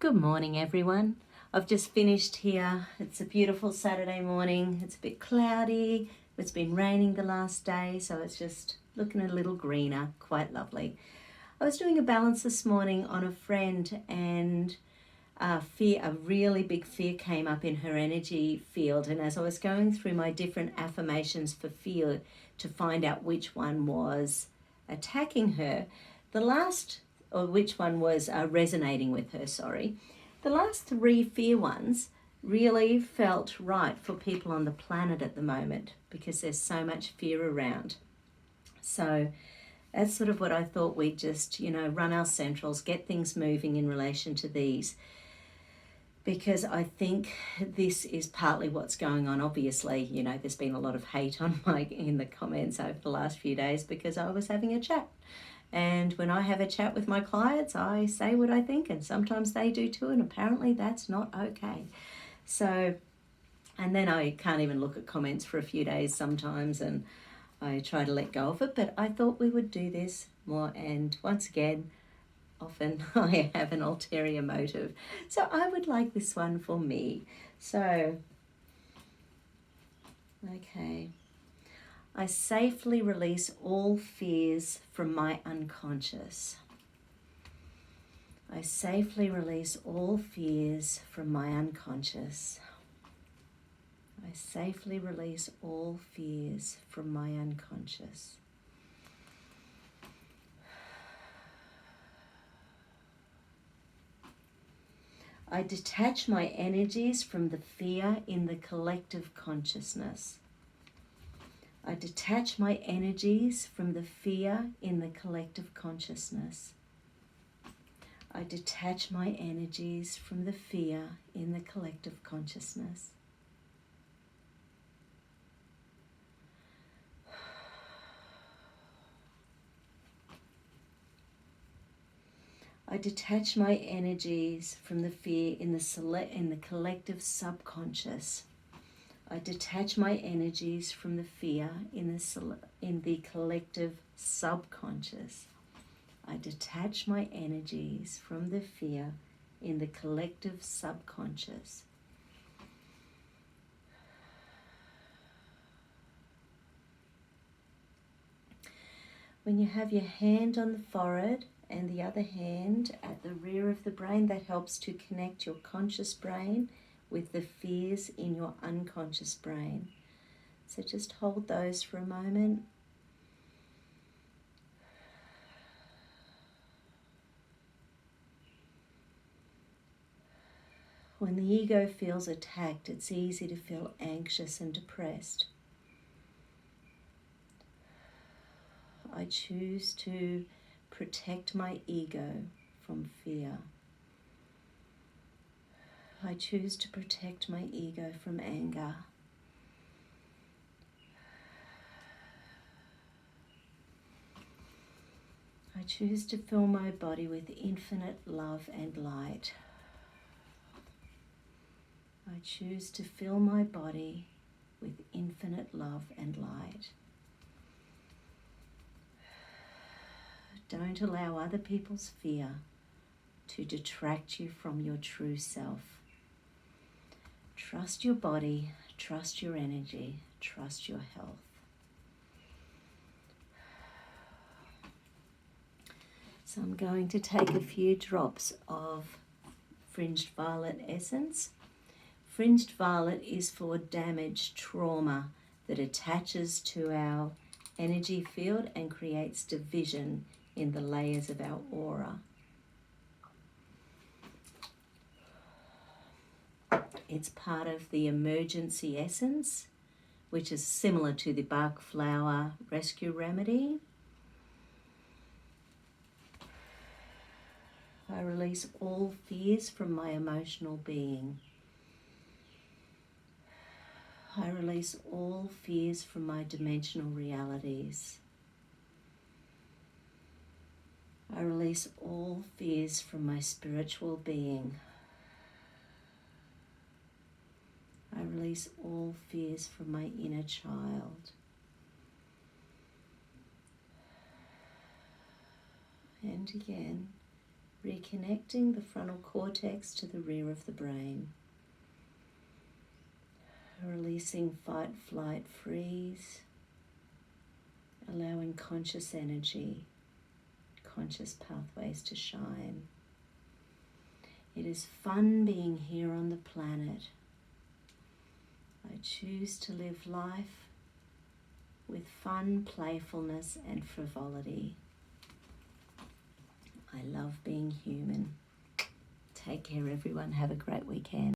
Good morning, everyone. I've just finished here. It's a beautiful Saturday morning. It's a bit cloudy. It's been raining the last day, so it's just looking a little greener. Quite lovely. I was doing a balance this morning on a friend, and a really big fear came up in her energy field. And as I was going through my different affirmations for fear to find out which one was attacking her, which one was resonating with her, sorry. The last three fear ones really felt right for people on the planet at the moment because there's so much fear around. So that's sort of what I thought we'd just, run our centrals, get things moving in relation to these. Because I think this is partly what's going on. Obviously, there's been a lot of hate in the comments over the last few days because I was having a chat. And when I have a chat with my clients, I say what I think, and sometimes they do too, and apparently that's not okay. So, and then I can't even look at comments for a few days sometimes, and I try to let go of it, but I thought we would do this more, and once again, often I have an ulterior motive. So I would like this one for me. So, okay. I safely release all fears from my unconscious. I safely release all fears from my unconscious. I safely release all fears from my unconscious. I detach my energies from the fear in the collective consciousness. I detach my energies from the fear in the collective consciousness. I detach my energies from the fear in the collective consciousness. I detach my energies from the fear in the collective subconscious. I detach my energies from the fear in the collective subconscious. I detach my energies from the fear in the collective subconscious. When you have your hand on the forehead and the other hand at the rear of the brain, that helps to connect your conscious brain with the fears in your unconscious brain. So just hold those for a moment. When the ego feels attacked, it's easy to feel anxious and depressed. I choose to protect my ego from fear. I choose to protect my ego from anger. I choose to fill my body with infinite love and light. I choose to fill my body with infinite love and light. Don't allow other people's fear to detract you from your true self. Trust your body, trust your energy, trust your health. So I'm going to take a few drops of Fringed Violet essence. Fringed Violet is for damaged trauma that attaches to our energy field and creates division in the layers of our aura. It's part of the emergency essence, which is similar to the Bach flower rescue remedy. I release all fears from my emotional being. I release all fears from my dimensional realities. I release all fears from my spiritual being. I release all fears from my inner child. And again, reconnecting the frontal cortex to the rear of the brain. Releasing fight, flight, freeze, allowing conscious energy, conscious pathways to shine. It is fun being here on the planet. I choose to live life with fun, playfulness, and frivolity. I love being human. Take care, everyone. Have a great weekend.